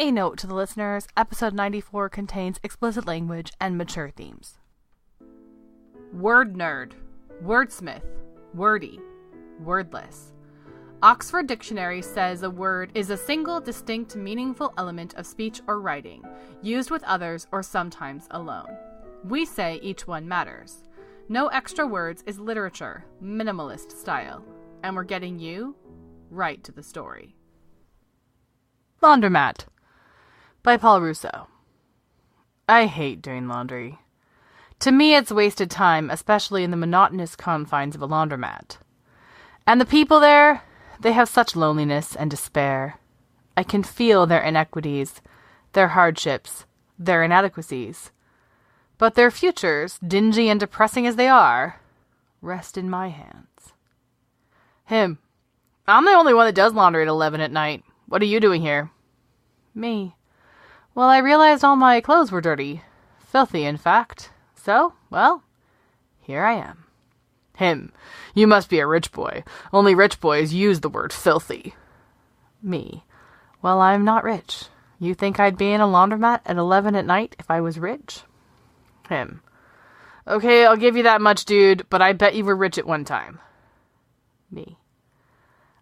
A note to the listeners, episode 94 contains explicit language and mature themes. Word nerd, wordsmith, wordy, wordless. Oxford Dictionary says a word is a single, distinct, meaningful element of speech or writing, used with others or sometimes alone. We say each one matters. No extra words is literature, minimalist style. And we're getting you right to the story. Laundromat by Paul Russo. I hate doing laundry. To me, it's wasted time, especially in the monotonous confines of a laundromat. And the people there, they have such loneliness and despair. I can feel their inequities, their hardships, their inadequacies. But their futures, dingy and depressing as they are, rest in my hands. Him. I'm the only one that does laundry at 11 at night. What are you doing here? Me. Well, I realized all my clothes were dirty. Filthy, in fact. So, well, here I am. Him. You must be a rich boy. Only rich boys use the word filthy. Me. Well, I'm not rich. You think I'd be in a laundromat at 11 at night if I was rich? Him. Okay, I'll give you that much, dude, but I bet you were rich at one time. Me.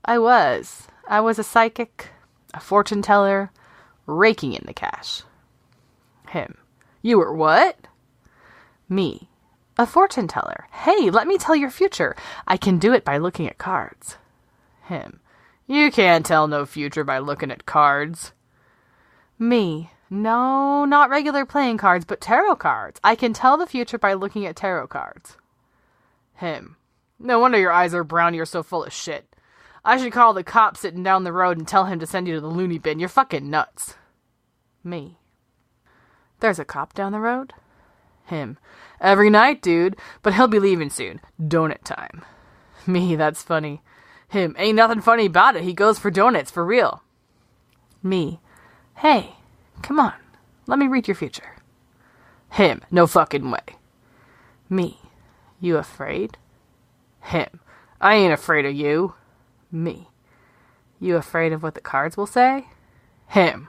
I was a psychic, a fortune teller, raking in the cash. Him. You were what? Me. A fortune teller. Hey, let me tell your future. I can do it by looking at cards. Him. You can't tell no future by looking at cards. Me. No, not regular playing cards, but tarot cards. I can tell the future by looking at tarot cards. Him. No wonder your eyes are brown, you're so full of shit. I should call the cop sitting down the road and tell him to send you to the loony bin. You're fucking nuts. Me. There's a cop down the road? Him. Every night, dude, but he'll be leaving soon. Donut time. Me, that's funny. Him. Ain't nothing funny about it. He goes for donuts, for real. Me. Hey, come on. Let me read your future. Him. No fucking way. Me. You afraid? Him. I ain't afraid of you. Me. You afraid of what the cards will say? Him.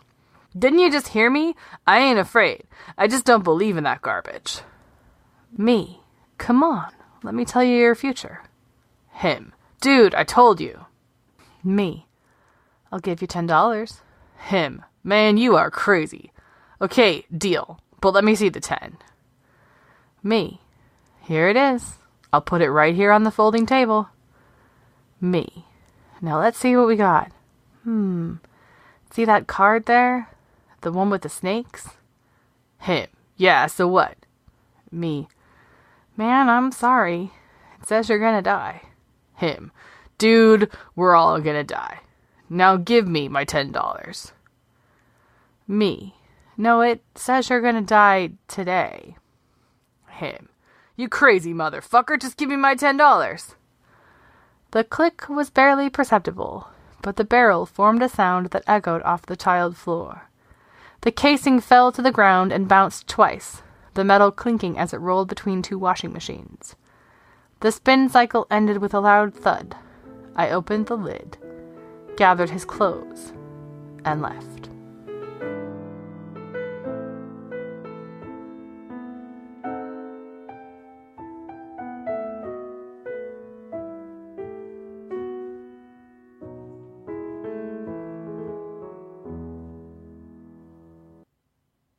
Didn't you just hear me? I ain't afraid. I just don't believe in that garbage. Me. Come on. Let me tell you your future. Him. Dude, I told you. Me. I'll give you $10. Him. Man, you are crazy. Okay, deal. But let me see the 10. Me. Here it is. I'll put it right here on the folding table. Me. Now let's see what we got. See that card there? The one with the snakes? Him. Yeah, so what? Me. Man, I'm sorry. It says you're gonna die. Him. Dude, we're all gonna die. Now give me my $10. Me. No, it says you're gonna die today. Him. You crazy motherfucker, just give me my $10. The click was barely perceptible, but the barrel formed a sound that echoed off the tiled floor. The casing fell to the ground and bounced twice, the metal clinking as it rolled between two washing machines. The spin cycle ended with a loud thud. I opened the lid, gathered his clothes, and left.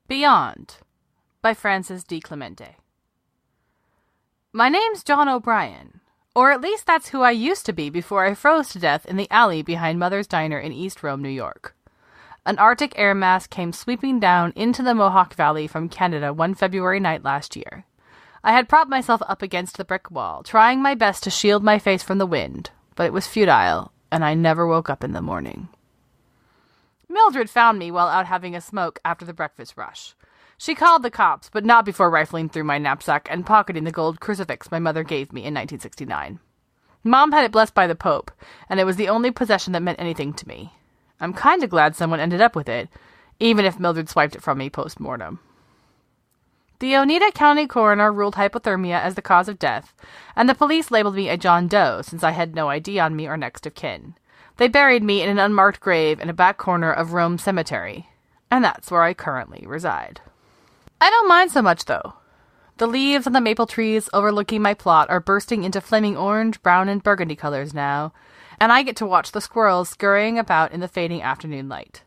Beyond by Francis D. Clemente. My name's John O'Brien, or at least that's who I used to be before I froze to death in the alley behind Mother's Diner in East Rome, New York. An Arctic air mass came sweeping down into the Mohawk Valley from Canada one February night last year. I had propped myself up against the brick wall, trying my best to shield my face from the wind, but it was futile, and I never woke up in the morning. Mildred found me while out having a smoke after the breakfast rush. She called the cops, but not before rifling through my knapsack and pocketing the gold crucifix my mother gave me in 1969. Mom had it blessed by the Pope, and it was the only possession that meant anything to me. I'm kinda glad someone ended up with it, even if Mildred swiped it from me post-mortem. The Oneida County coroner ruled hypothermia as the cause of death, and the police labeled me a John Doe since I had no ID on me or next of kin. They buried me in an unmarked grave in a back corner of Rome Cemetery. And that's where I currently reside. I don't mind so much, though. The leaves on the maple trees overlooking my plot are bursting into flaming orange, brown, and burgundy colors now, and I get to watch the squirrels scurrying about in the fading afternoon light.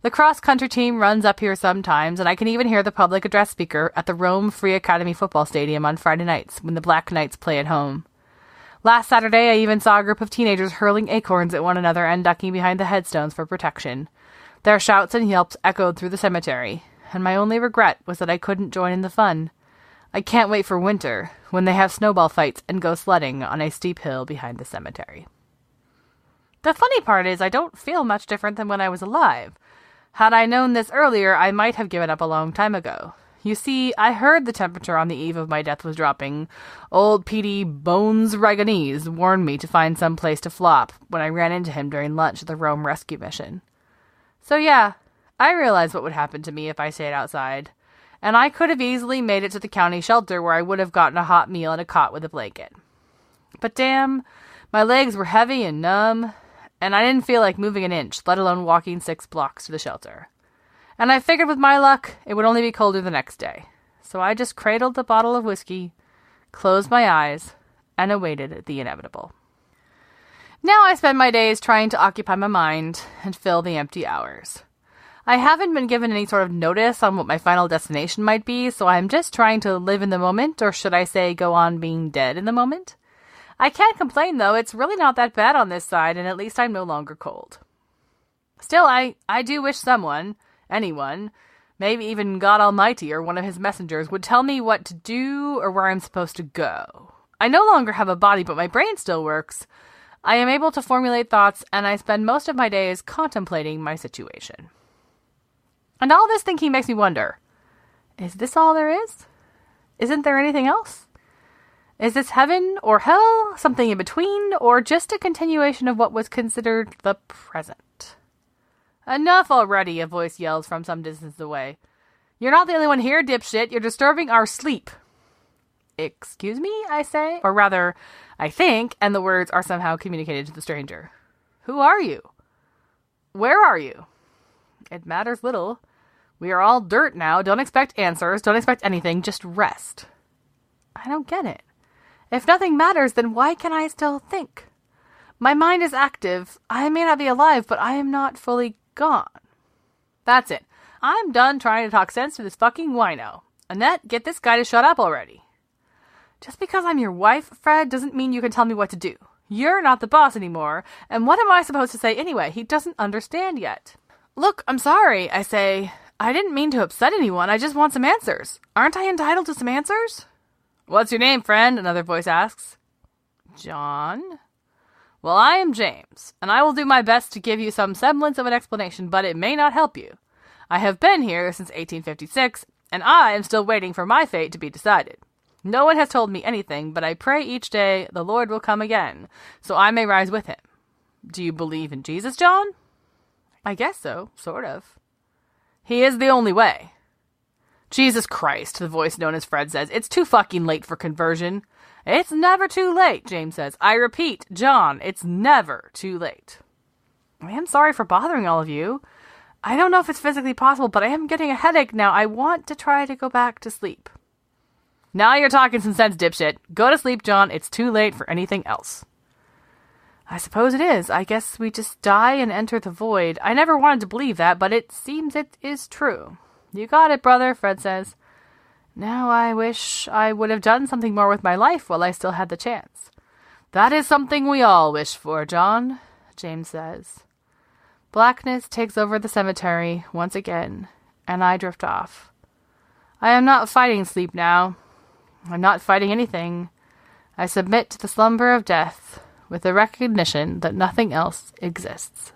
The cross-country team runs up here sometimes, and I can even hear the public address speaker at the Rome Free Academy football stadium on Friday nights when the Black Knights play at home. Last Saturday, I even saw a group of teenagers hurling acorns at one another and ducking behind the headstones for protection. Their shouts and yelps echoed through the cemetery, and my only regret was that I couldn't join in the fun. I can't wait for winter, when they have snowball fights and go sledding on a steep hill behind the cemetery. The funny part is I don't feel much different than when I was alive. Had I known this earlier, I might have given up a long time ago. You see, I heard the temperature on the eve of my death was dropping. Old Petey Bones Raganese warned me to find some place to flop when I ran into him during lunch at the Rome rescue mission. So yeah, I realized what would happen to me if I stayed outside. And I could have easily made it to the county shelter where I would have gotten a hot meal and a cot with a blanket. But damn, my legs were heavy and numb, and I didn't feel like moving an inch, let alone walking 6 blocks to the shelter. And I figured with my luck, it would only be colder the next day. So I just cradled the bottle of whiskey, closed my eyes, and awaited the inevitable. Now I spend my days trying to occupy my mind and fill the empty hours. I haven't been given any sort of notice on what my final destination might be, so I'm just trying to live in the moment, or should I say go on being dead in the moment? I can't complain, though. It's really not that bad on this side, and at least I'm no longer cold. Still, I do wish someone, anyone, maybe even God Almighty or one of his messengers, would tell me what to do or where I'm supposed to go. I no longer have a body, but my brain still works. I am able to formulate thoughts, and I spend most of my days contemplating my situation. And all this thinking makes me wonder, is this all there is? Isn't there anything else? Is this heaven or hell, something in between, or just a continuation of what was considered the present? Enough already, a voice yells from some distance away. You're not the only one here, dipshit. You're disturbing our sleep. Excuse me, I say, or rather, I think, and the words are somehow communicated to the stranger. Who are you? Where are you? It matters little. We are all dirt now. Don't expect answers. Don't expect anything. Just rest. I don't get it. If nothing matters, then why can I still think? My mind is active. I may not be alive, but I am not fully gone. That's it. I'm done trying to talk sense to this fucking wino. Annette, get this guy to shut up already. Just because I'm your wife, Fred, doesn't mean you can tell me what to do. You're not the boss anymore, and what am I supposed to say anyway? He doesn't understand yet. Look, I'm sorry, I say. I didn't mean to upset anyone. I just want some answers. Aren't I entitled to some answers? What's your name, friend? Another voice asks. John? Well, I am James, and I will do my best to give you some semblance of an explanation, but it may not help you. I have been here since 1856, and I am still waiting for my fate to be decided. No one has told me anything, but I pray each day the Lord will come again, so I may rise with him. Do you believe in Jesus, John? I guess so, sort of. He is the only way. Jesus Christ, the voice known as Fred says. It's too fucking late for conversion. It's never too late, James says. I repeat, John, it's never too late. I am sorry for bothering all of you. I don't know if it's physically possible, but I am getting a headache now. I want to try to go back to sleep. Now you're talking some sense, dipshit. Go to sleep, John. It's too late for anything else. I suppose it is. I guess we just die and enter the void. I never wanted to believe that, but it seems it is true. You got it, brother, Fred says. Now I wish I would have done something more with my life while I still had the chance. That is something we all wish for, John, James says. Blackness takes over the cemetery once again, and I drift off. I am not fighting sleep now. I'm not fighting anything. I submit to the slumber of death, with the recognition that nothing else exists.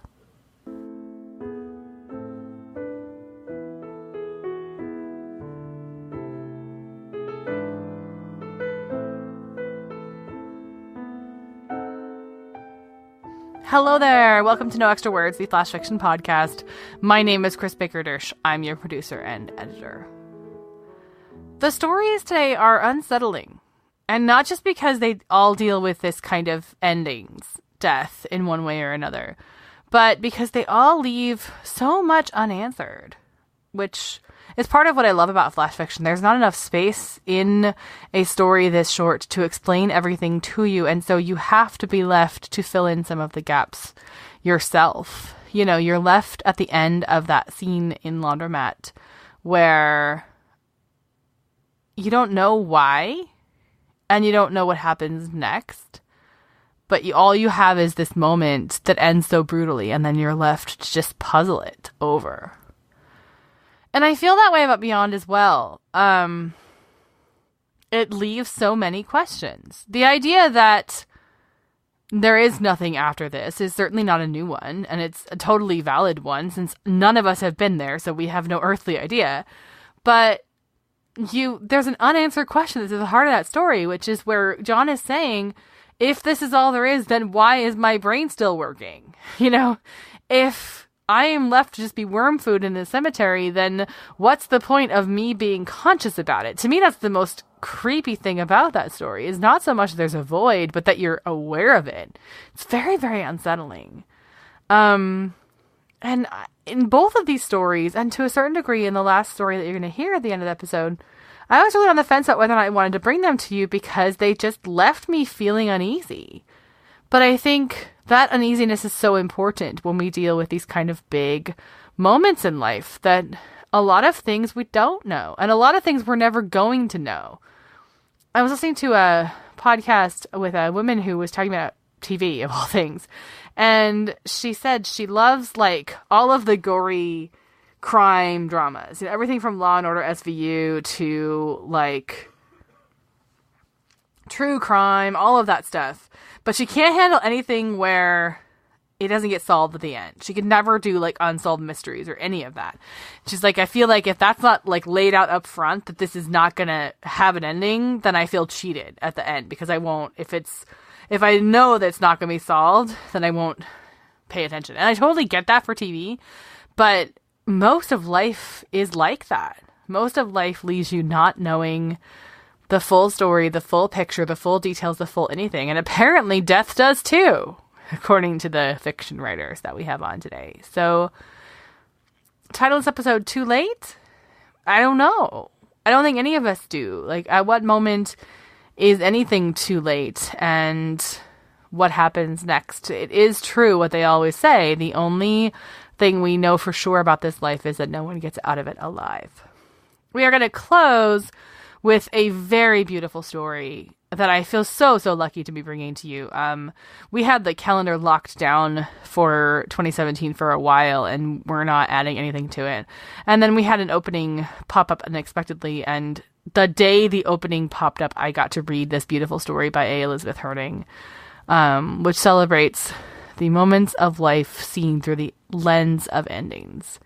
Hello there! Welcome to No Extra Words, the Flash Fiction Podcast. My name is Chris Baker-Dersch. I'm your producer and editor. The stories today are unsettling. And not just because they all deal with this kind of endings, death in one way or another, but because they all leave so much unanswered. which is part of what I love about flash fiction. There's not enough space in a story this short to explain everything to you, and so you have to be left to fill in some of the gaps yourself. You know, you're left at the end of that scene in Laundromat where you don't know why, and you don't know what happens next, but all you have is this moment that ends so brutally, and then you're left to just puzzle it over. And I feel that way about Beyond as well. It leaves so many questions. The idea that there is nothing after this is certainly not a new one, and it's a totally valid one since none of us have been there, so we have no earthly idea. But there's an unanswered question that's at the heart of that story, which is where John is saying, if this is all there is, then why is my brain still working? You know, if I am left to just be worm food in the cemetery, then what's the point of me being conscious about it? To me, that's the most creepy thing about that story, is not so much there's a void, but that you're aware of it. It's very, very unsettling. And in both of these stories, and to a certain degree in the last story that you're going to hear at the end of the episode, I was really on the fence about whether or not I wanted to bring them to you because they just left me feeling uneasy. But I think that uneasiness is so important when we deal with these kind of big moments in life, that a lot of things we don't know, and a lot of things we're never going to know. I was listening to a podcast with a woman who was talking about TV, of all things, and she said she loves, like, all of the gory crime dramas, you know, everything from Law and Order SVU to, like, true crime, all of that stuff. But she can't handle anything where it doesn't get solved at the end. She could never do, like, unsolved mysteries or any of that. She's like, I feel like if that's not, like, laid out up front, that this is not gonna have an ending, then I feel cheated at the end, because I won't, if I know that it's not gonna be solved, then I won't pay attention. And I totally get that for TV, but most of life is like that. Most of life leaves you not knowing the full story, the full picture, the full details, the full anything. And apparently death does too, according to the fiction writers that we have on today. So, title this episode Too Late? I don't know. I don't think any of us do. Like, at what moment is anything too late? And what happens next? It is true what they always say. The only thing we know for sure about this life is that no one gets out of it alive. We are going to close with a very beautiful story that I feel so lucky to be bringing to you. We had the calendar locked down for 2017 for a while, and we're not adding anything to it. And then we had an opening pop up unexpectedly, and the day the opening popped up, I got to read this beautiful story by A. Elizabeth Harding, which celebrates the moments of life seen through the lens of endings,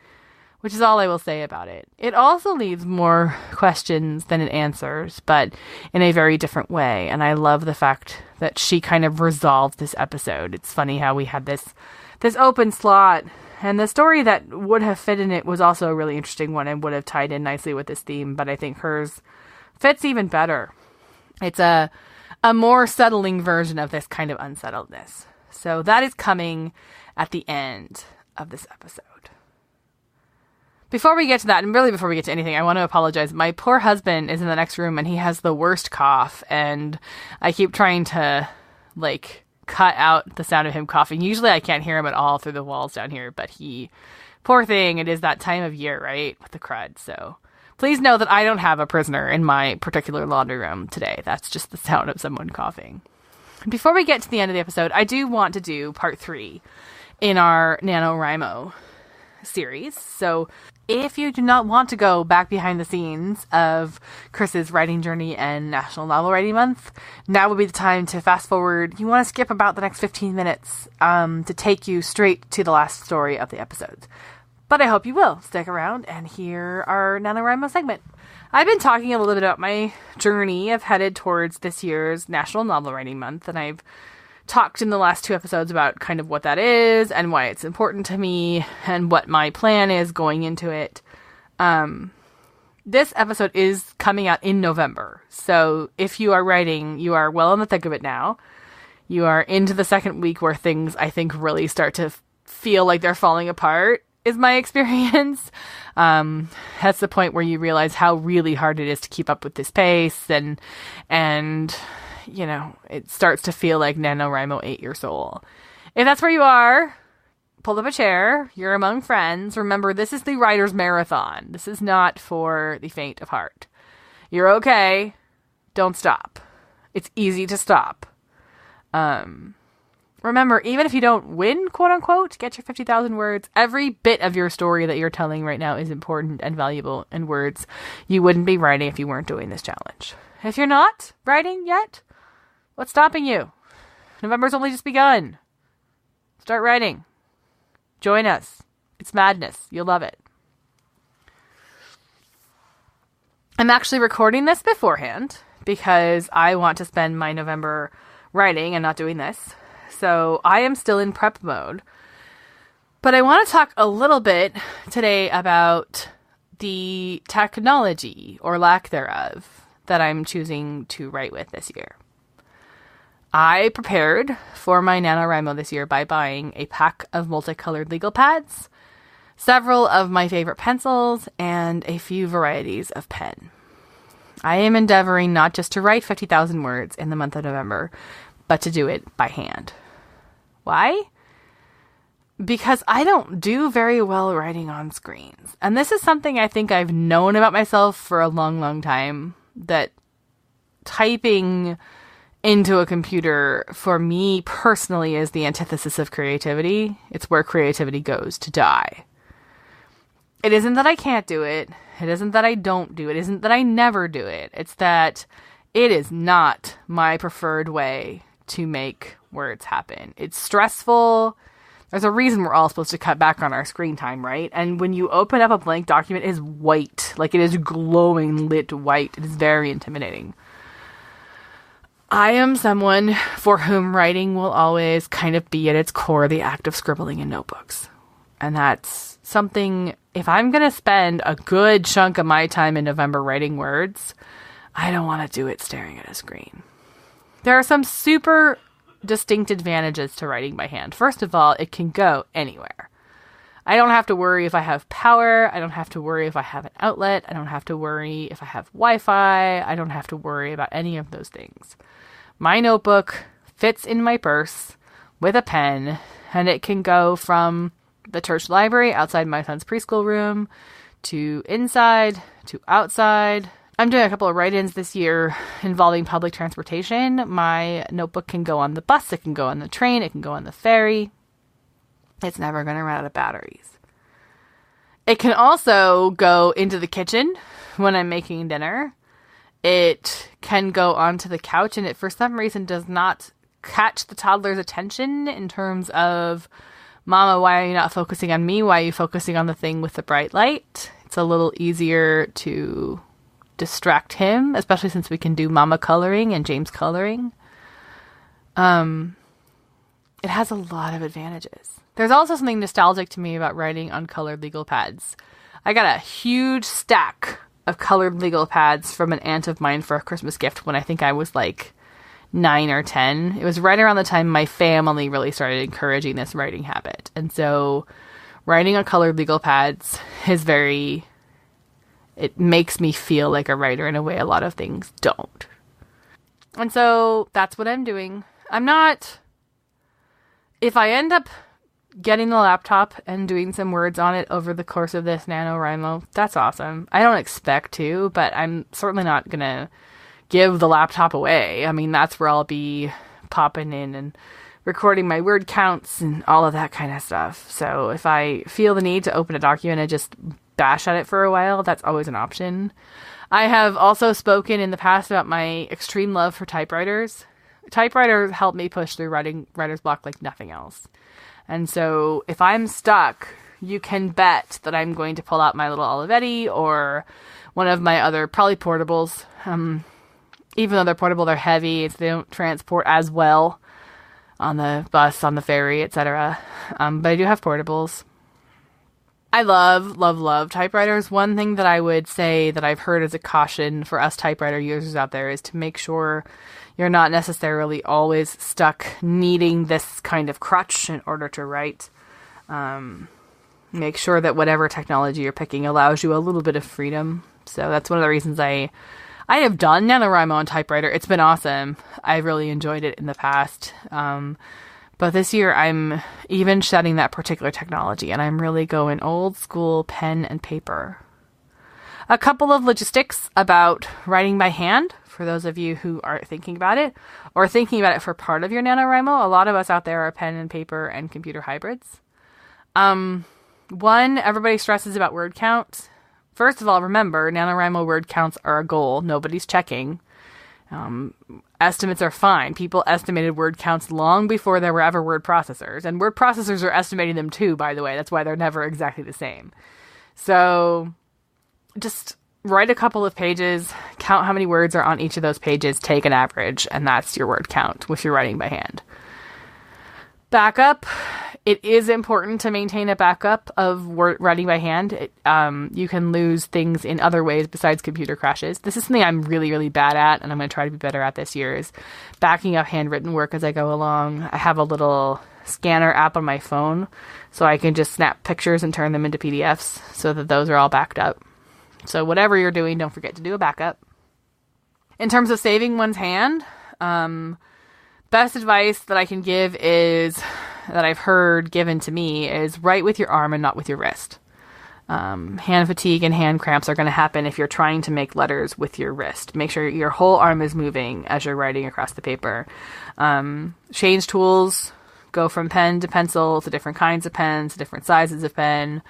which is all I will say about it. It also leaves more questions than it answers, but in a very different way. And I love the fact that she kind of resolved this episode. It's funny how we had this open slot, and the story that would have fit in it was also a really interesting one and would have tied in nicely with this theme, but I think hers fits even better. It's a more settling version of this kind of unsettledness. So that is coming at the end of this episode. Before we get to that, and really before we get to anything, I want to apologize. My poor husband is in the next room, and he has the worst cough, and I keep trying to, like, cut out the sound of him coughing. Usually I can't hear him at all through the walls down here, but poor thing, it is that time of year, right, with the crud. So please know that I don't have a prisoner in my particular laundry room today. That's just the sound of someone coughing. Before we get to the end of the episode, I do want to do part 3 in our NaNoWriMo series. So if you do not want to go back behind the scenes of Chris's writing journey and National Novel Writing Month, now would be the time to fast forward. You want to skip about the next 15 minutes to take you straight to the last story of the episode. But I hope you will stick around and hear our NaNoWriMo segment. I've been talking a little bit about my journey. I've headed towards this year's National Novel Writing Month, and I've talked in the last 2 episodes about kind of what that is and why it's important to me and what my plan is going into it. This episode is coming out in November. So if you are writing, you are well in the thick of it now. You are into the second week where things, I think, really start to feel like they're falling apart is my experience. That's the point where you realize how really hard it is to keep up with this pace, and you know, it starts to feel like NaNoWriMo ate your soul. If that's where you are, pull up a chair. You're among friends. Remember, this is the writer's marathon. This is not for the faint of heart. You're okay. Don't stop. It's easy to stop. Remember, even if you don't win, quote unquote, get your 50,000 words, every bit of your story that you're telling right now is important and valuable in words you wouldn't be writing if you weren't doing this challenge. If you're not writing yet, what's stopping you? November's only just begun. Start writing. Join us. It's madness. You'll love it. I'm actually recording this beforehand because I want to spend my November writing and not doing this. So I am still in prep mode. But I want to talk a little bit today about the technology, or lack thereof, that I'm choosing to write with this year. I prepared for my NaNoWriMo this year by buying a pack of multicolored legal pads, several of my favorite pencils, and a few varieties of pen. I am endeavoring not just to write 50,000 words in the month of November, but to do it by hand. Why? Because I don't do very well writing on screens. And this is something I think I've known about myself for a long, long time, that typing into a computer, for me personally, is the antithesis of creativity. It's where creativity goes to die. It isn't that I can't do it. It isn't that I don't do it. It isn't that I never do it. It's that it is not my preferred way to make words happen. It's stressful. There's a reason we're all supposed to cut back on our screen time, right? And when you open up a blank document, it is white. Like, it is glowing lit white. It is very intimidating. I am someone for whom writing will always kind of be at its core the act of scribbling in notebooks. And that's something, if I'm going to spend a good chunk of my time in November writing words, I don't want to do it staring at a screen. There are some super distinct advantages to writing by hand. First of all, it can go anywhere. I don't have to worry if I have power. I don't have to worry if I have an outlet. I don't have to worry if I have Wi-Fi. I don't have to worry about any of those things. My notebook fits in my purse with a pen, and it can go from the church library outside my son's preschool room to inside to outside. I'm doing a couple of write-ins this year involving public transportation. My notebook can go on the bus, it can go on the train, it can go on the ferry. It's never going to run out of batteries. It can also go into the kitchen when I'm making dinner. It can go onto the couch, and it for some reason does not catch the toddler's attention in terms of, Mama, why are you not focusing on me? Why are you focusing on the thing with the bright light? It's a little easier to distract him, especially since we can do Mama coloring and James coloring. It has a lot of advantages. There's also something nostalgic to me about writing on colored legal pads. I got a huge stack of colored legal pads from an aunt of mine for a Christmas gift when I think I was like 9 or 10. It was right around the time my family really started encouraging this writing habit. And so writing on colored legal pads is it makes me feel like a writer in a way a lot of things don't. And so that's what I'm doing. If I end up getting the laptop and doing some words on it over the course of this NaNoWriMo, that's awesome. I don't expect to, but I'm certainly not going to give the laptop away. I mean, that's where I'll be popping in and recording my word counts and all of that kind of stuff. So if I feel the need to open a document and just bash at it for a while, that's always an option. I have also spoken in the past about my extreme love for typewriters. Typewriters help me push through writer's block like nothing else. And so if I'm stuck, you can bet that I'm going to pull out my little Olivetti or one of my other, probably portables. Even though they're portable, they're heavy, so they don't transport as well on the bus, on the ferry, etc. But I do have portables. I love typewriters. One thing that I would say that I've heard as a caution for us typewriter users out there is to make sure you're not necessarily always stuck needing this kind of crutch in order to write. make sure that whatever technology you're picking allows you a little bit of freedom. So that's one of the reasons I have done NaNoWriMo on typewriter. It's been awesome. I've really enjoyed it in the past. But this year I'm even shedding that particular technology, and I'm really going old school pen and paper. A couple of logistics about writing by hand for those of you who are thinking about it or thinking about it for part of your NaNoWriMo. A lot of us out there are pen and paper and computer hybrids. One, everybody stresses about word count. First of all, remember, NaNoWriMo word counts are a goal. Nobody's checking. Estimates are fine. People estimated word counts long before there were ever word processors. And word processors are estimating them too, by the way. That's why they're never exactly the same. So just write a couple of pages, count how many words are on each of those pages, take an average, and that's your word count if you're writing by hand. Backup. It is important to maintain a backup of writing by hand. You can lose things in other ways besides computer crashes. This is something I'm really, really bad at, and I'm going to try to be better at this year, is backing up handwritten work as I go along. I have a little scanner app on my phone, so I can just snap pictures and turn them into PDFs so that those are all backed up. So whatever you're doing, don't forget to do a backup. In terms of saving one's hand, best advice that I can give is, that I've heard given to me, is write with your arm and not with your wrist. Hand fatigue and hand cramps are going to happen if you're trying to make letters with your wrist. Make sure your whole arm is moving as you're writing across the paper. Change tools. Go from pen to pencil to different kinds of pens, to different sizes of pen.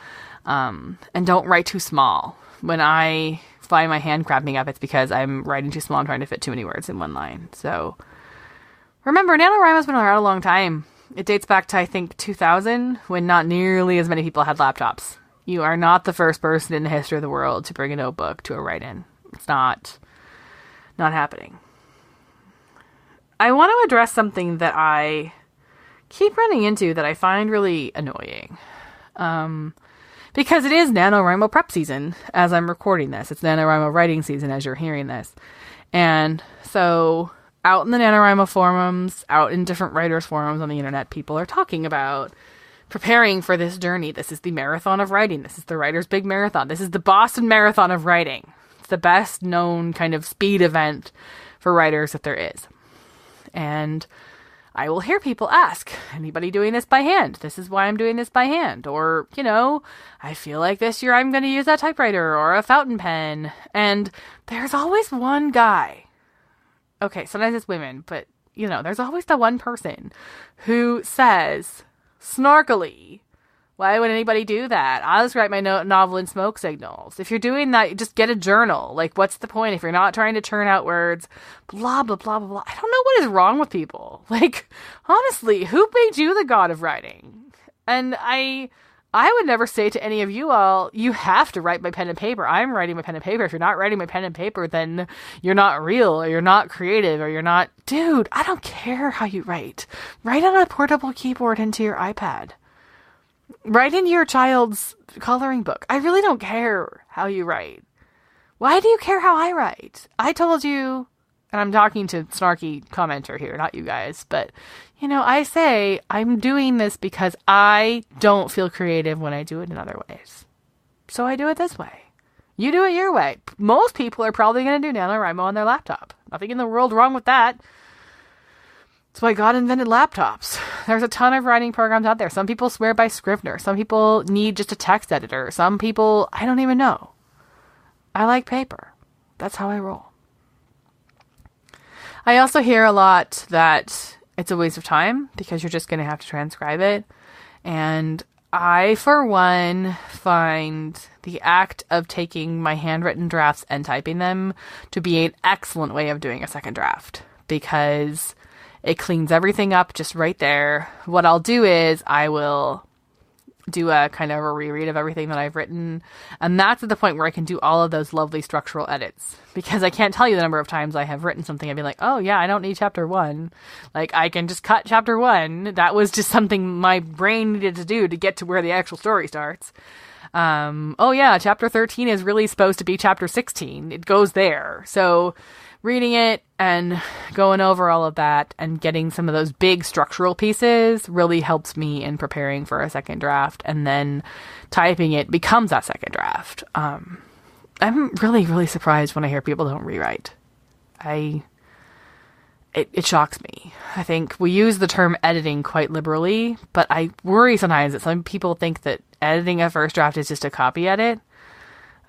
And don't write too small. When I find my hand cramping up, it's because I'm writing too small. I'm trying to fit too many words in one line. So remember, NaNoWriMo's been around a long time. It dates back to, I think, 2000, when not nearly as many people had laptops. You are not the first person in the history of the world to bring a notebook to a write-in. It's not happening. I want to address something that I keep running into that I find really annoying. Because it is NaNoWriMo prep season as I'm recording this. It's NaNoWriMo writing season as you're hearing this. And so out in the NaNoWriMo forums, out in different writers' forums on the internet, people are talking about preparing for this journey. This is the marathon of writing. This is the writer's big marathon. This is the Boston Marathon of writing. It's the best known kind of speed event for writers that there is. And I will hear people ask, anybody doing this by hand? This is why I'm doing this by hand. Or, I feel like this year I'm going to use a typewriter or a fountain pen. And there's always one guy. Okay, sometimes it's women, but, there's always the one person who says, snarkily, why would anybody do that? I'll just write my novel in smoke signals. If you're doing that, just get a journal. Like, what's the point if you're not trying to churn out words? Blah, blah, blah, blah, blah. I don't know what is wrong with people. Like, honestly, who made you the god of writing? And I would never say to any of you all, you have to write by pen and paper. I'm writing by pen and paper. If you're not writing by pen and paper, then you're not real, or you're not creative, or you're not... Dude, I don't care how you write. Write on a portable keyboard into your iPad. Write in your child's coloring book. I really don't care how you write. Why do you care how I write? I told you, and I'm talking to snarky commenter here, not you guys, but, I say I'm doing this because I don't feel creative when I do it in other ways. So I do it this way. You do it your way. Most people are probably going to do NaNoWriMo on their laptop. Nothing in the world wrong with that. That's why God invented laptops. There's a ton of writing programs out there. Some people swear by Scrivener. Some people need just a text editor. Some people, I don't even know. I like paper. That's how I roll. I also hear a lot that it's a waste of time because you're just going to have to transcribe it. And I, for one, find the act of taking my handwritten drafts and typing them to be an excellent way of doing a second draft, because it cleans everything up just right there. What I'll do is I will do a kind of a reread of everything that I've written. And that's at the point where I can do all of those lovely structural edits, because I can't tell you the number of times I have written something. I'd be like, oh yeah, I don't need chapter 1. Like, I can just cut chapter 1. That was just something my brain needed to do to get to where the actual story starts. Oh yeah, chapter 13 is really supposed to be chapter 16. It goes there. So reading it and going over all of that and getting some of those big structural pieces really helps me in preparing for a second draft, and then typing it becomes that second draft. I'm really, really surprised when I hear people don't rewrite. It shocks me. I think we use the term editing quite liberally, but I worry sometimes that some people think that editing a first draft is just a copy edit.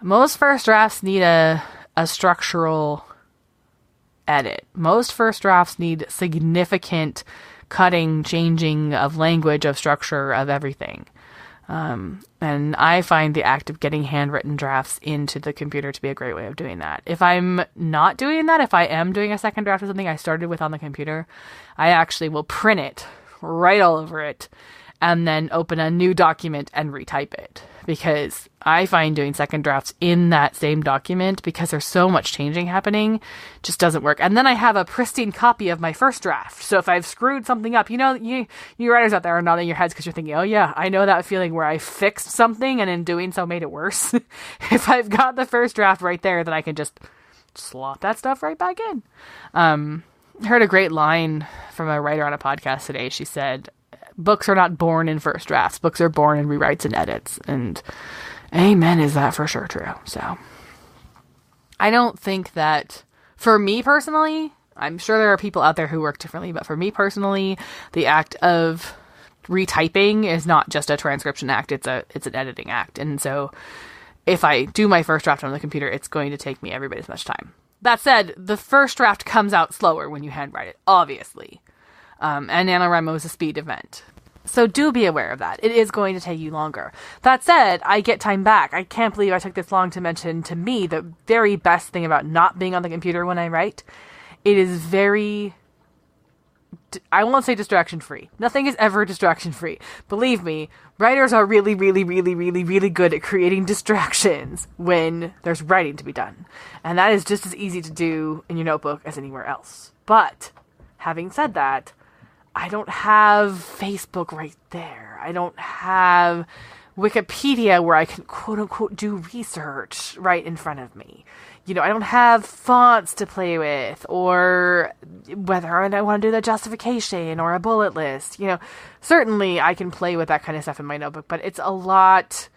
Most first drafts need a structural edit. Most first drafts need significant cutting, changing of language, of structure, of everything. And I find the act of getting handwritten drafts into the computer to be a great way of doing that. If I'm not doing that, if I am doing a second draft of something I started with on the computer, I actually will print it, write all over it, and then open a new document and retype it. Because I find doing second drafts in that same document, because there's so much changing happening, just doesn't work. And then I have a pristine copy of my first draft. So if I've screwed something up, you writers out there are nodding your heads because you're thinking, oh yeah, I know that feeling where I fixed something and in doing so made it worse. If I've got the first draft right there, then I can just slot that stuff right back in. I heard a great line from a writer on a podcast today. She said, books are not born in first drafts. Books are born in rewrites and edits. And amen, is that for sure true. So I don't think that, for me personally, I'm sure there are people out there who work differently, but for me personally, the act of retyping is not just a transcription act. It's an editing act. And so if I do my first draft on the computer, it's going to take me every bit as much time. That said, the first draft comes out slower when you handwrite it, obviously. And NaNoWriMo is a speed event. So do be aware of that. It is going to take you longer. That said, I get time back. I can't believe I took this long to mention, to me, the very best thing about not being on the computer when I write. It is very, I won't say distraction-free. Nothing is ever distraction-free. Believe me, writers are really, really, really, really, really good at creating distractions when there's writing to be done. And that is just as easy to do in your notebook as anywhere else. But having said that, I don't have Facebook right there. I don't have Wikipedia where I can quote unquote do research right in front of me. I don't have fonts to play with, or whether I want to do the justification or a bullet list. Certainly I can play with that kind of stuff in my notebook, but it's a lot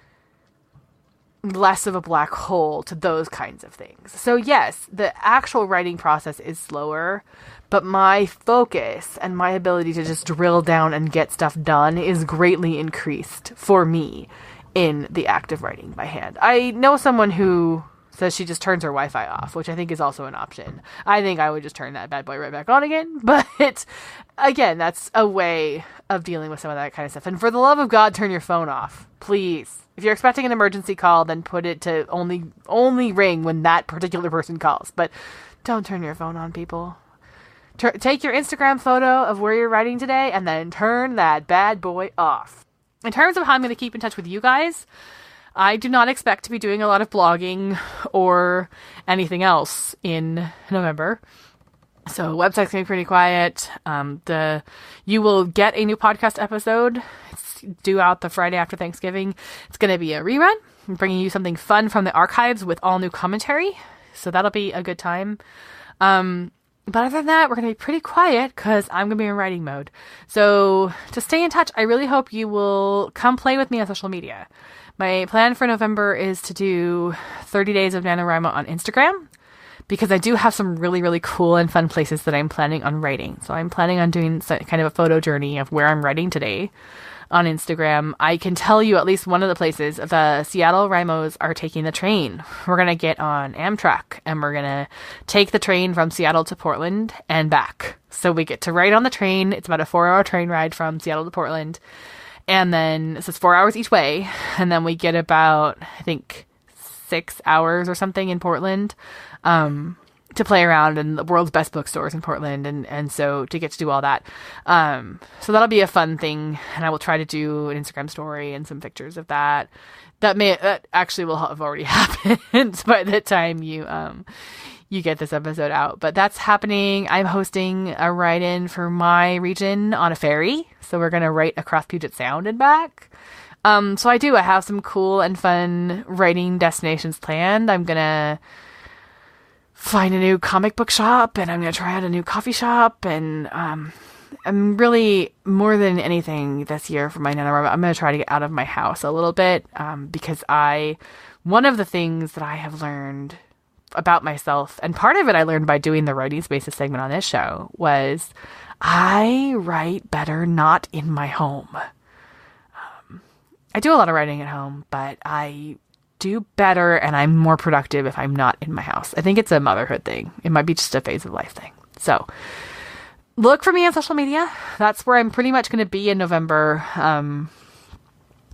less of a black hole to those kinds of things. So yes, the actual writing process is slower, but my focus and my ability to just drill down and get stuff done is greatly increased for me in the act of writing by hand. I know someone who says she just turns her Wi-Fi off, which I think is also an option. I think I would just turn that bad boy right back on again. But again, that's a way of dealing with some of that kind of stuff. And for the love of God, turn your phone off, please. If you're expecting an emergency call, then put it to only ring when that particular person calls. But don't turn your phone on, people. Take your Instagram photo of where you're writing today and then turn that bad boy off. In terms of how I'm going to keep in touch with you guys, I do not expect to be doing a lot of blogging or anything else in November. So website's going to be pretty quiet. You will get a new podcast episode. It's due out the Friday after Thanksgiving. It's going to be a rerun. I'm bringing you something fun from the archives with all new commentary. So that'll be a good time. But other than that, we're going to be pretty quiet because I'm going to be in writing mode. So to stay in touch, I really hope you will come play with me on social media. My plan for November is to do 30 days of NaNoWriMo on Instagram, because I do have some really, really cool and fun places that I'm planning on writing. So I'm planning on doing kind of a photo journey of where I'm writing today on Instagram. I can tell you at least one of the places. The Seattle Rymos are taking the train. We're going to get on Amtrak and we're going to take the train from Seattle to Portland and back. So we get to write on the train. It's about a 4-hour train ride from Seattle to Portland. And then, so it's 4 hours each way. And then we get about, I think, 6 hours or something in Portland, to play around in the world's best bookstores in Portland. And so to get to do all that. So that'll be a fun thing. And I will try to do an Instagram story and some pictures of that. That actually will have already happened by the time you get this episode out. But that's happening. I'm hosting a write-in for my region on a ferry. So we're going to write across Puget Sound and back. So I have some cool and fun writing destinations planned. I'm going to find a new comic book shop, and I'm going to try out a new coffee shop, and I'm really, more than anything this year for my NaNoWriMo, I'm going to try to get out of my house a little bit, because one of the things that I have learned about myself, and part of it I learned by doing the Writing Spaces segment on this show, was I write better not in my home. I do a lot of writing at home, but I do better and I'm more productive if I'm not in my house. I think it's a motherhood thing. It might be just a phase of life thing. So look for me on social media. That's where I'm pretty much going to be in November,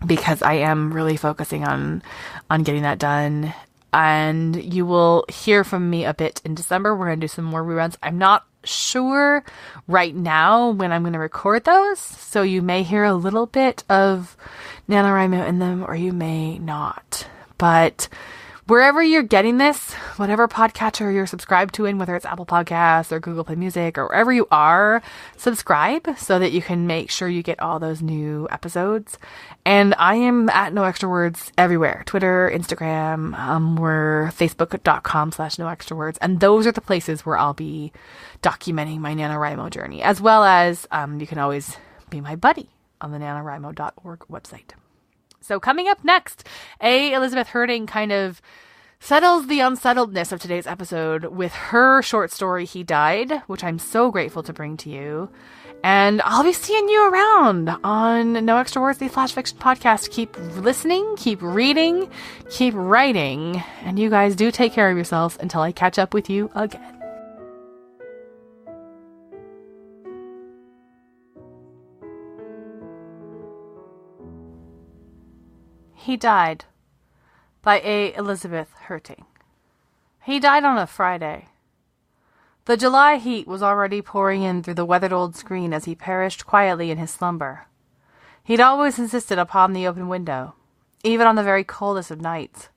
because I am really focusing on getting that done. And you will hear from me a bit in December. We're going to do some more reruns. I'm not sure right now when I'm going to record those, so you may hear a little bit of NaNoWriMo in them, or you may not. But wherever you're getting this, whatever podcatcher you're subscribed to in, whether it's Apple Podcasts or Google Play Music or wherever you are, subscribe so that you can make sure you get all those new episodes. And I am at No Extra Words everywhere. Twitter, Instagram, we're facebook.com/NoExtraWords. And those are the places where I'll be documenting my NaNoWriMo journey, as well as you can always be my buddy on the NaNoWriMo.org website. So coming up next, Elizabeth Herding kind of settles the unsettledness of today's episode with her short story, He Died, which I'm so grateful to bring to you. And I'll be seeing you around on No Extra Words, the Flash Fiction Podcast. Keep listening, keep reading, keep writing, and you guys do take care of yourselves until I catch up with you again. He Died by A. Elizabeth Herding. He died on a Friday. The July heat was already pouring in through the weathered old screen as he perished quietly in his slumber. He'd always insisted upon the open window, even on the very coldest of nights.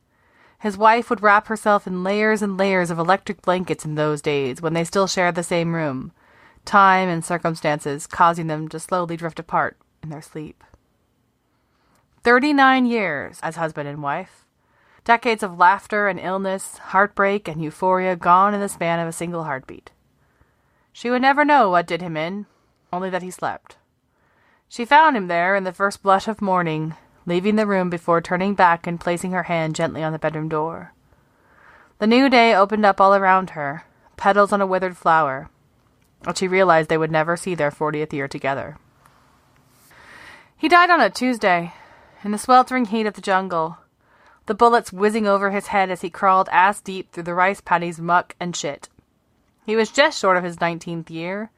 His wife would wrap herself in layers and layers of electric blankets in those days when they still shared the same room, time and circumstances causing them to slowly drift apart in their sleep. 39 years as husband and wife. Decades of laughter and illness, heartbreak and euphoria gone in the span of a single heartbeat. She would never know what did him in, only that he slept. She found him there in the first blush of morning, leaving the room before turning back and placing her hand gently on the bedroom door. The new day opened up all around her, petals on a withered flower, but she realized they would never see their 40th year together. He died on a Tuesday, in the sweltering heat of the jungle, the bullets whizzing over his head as he crawled ass-deep through the rice paddies, muck, and shit. He was just short of his 19th year,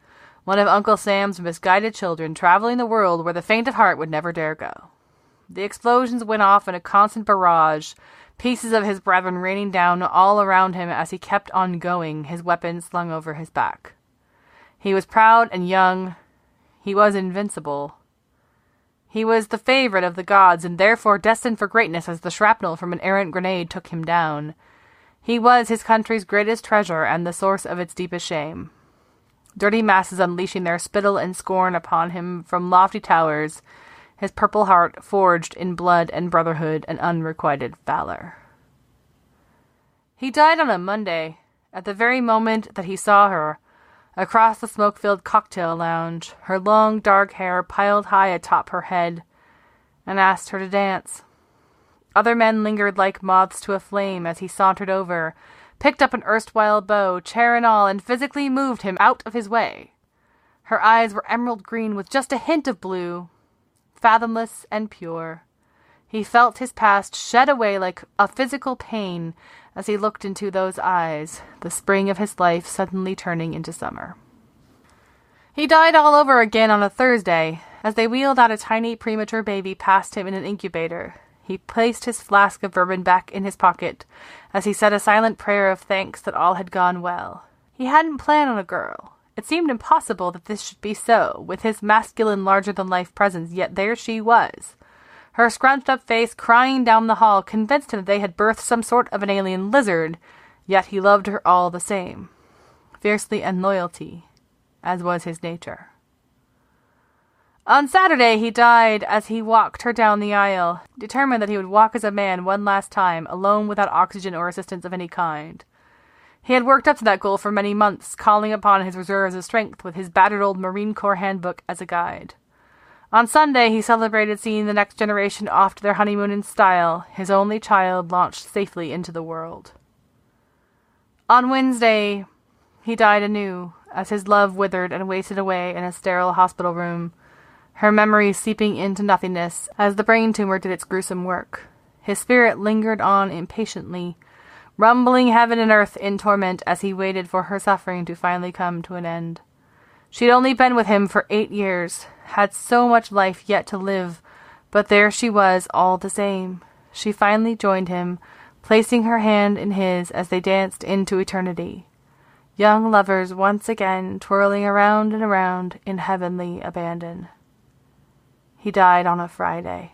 one of Uncle Sam's misguided children traveling the world where the faint of heart would never dare go. The explosions went off in a constant barrage, pieces of his brethren raining down all around him as he kept on going, his weapon slung over his back. He was proud and young. He was invincible. He was the favorite of the gods, and therefore destined for greatness as the shrapnel from an errant grenade took him down. He was his country's greatest treasure and the source of its deepest shame. Dirty masses unleashing their spittle and scorn upon him from lofty towers, his purple heart forged in blood and brotherhood and unrequited valor. He died on a Monday, at the very moment that he saw her, across the smoke-filled cocktail lounge, her long dark hair piled high atop her head, and asked her to dance. Other men lingered like moths to a flame as he sauntered over, picked up an erstwhile bow, chair and all, and physically moved him out of his way. Her eyes were emerald green with just a hint of blue, fathomless and pure. He felt his past shed away like a physical pain as he looked into those eyes, the spring of his life suddenly turning into summer. He died all over again on a Thursday, as they wheeled out a tiny premature baby past him in an incubator. He placed his flask of bourbon back in his pocket, as he said a silent prayer of thanks that all had gone well. He hadn't planned on a girl. It seemed impossible that this should be so, with his masculine, larger-than-life presence, yet there she was. Her scrunched-up face crying down the hall convinced him that they had birthed some sort of an alien lizard, yet he loved her all the same, fiercely and loyally, as was his nature. On Saturday he died as he walked her down the aisle, determined that he would walk as a man one last time, alone without oxygen or assistance of any kind. He had worked up to that goal for many months, calling upon his reserves of strength with his battered old Marine Corps handbook as a guide. On Sunday, he celebrated seeing the next generation off to their honeymoon in style, his only child launched safely into the world. On Wednesday, he died anew, as his love withered and wasted away in a sterile hospital room, her memory seeping into nothingness as the brain tumor did its gruesome work. His spirit lingered on impatiently, rumbling heaven and earth in torment as he waited for her suffering to finally come to an end. She'd only been with him for 8 years, had so much life yet to live, but there she was all the same. She finally joined him, placing her hand in his as they danced into eternity. Young lovers once again twirling around and around in heavenly abandon. He died on a Friday.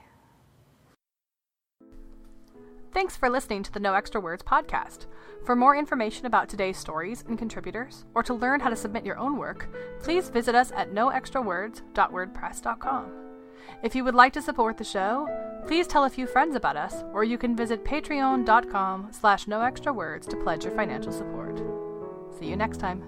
Thanks for listening to the No Extra Words podcast. For more information about today's stories and contributors, or to learn how to submit your own work, please visit us at noextrawords.wordpress.com. If you would like to support the show, please tell a few friends about us, or you can visit patreon.com/noextrawords to pledge your financial support. See you next time.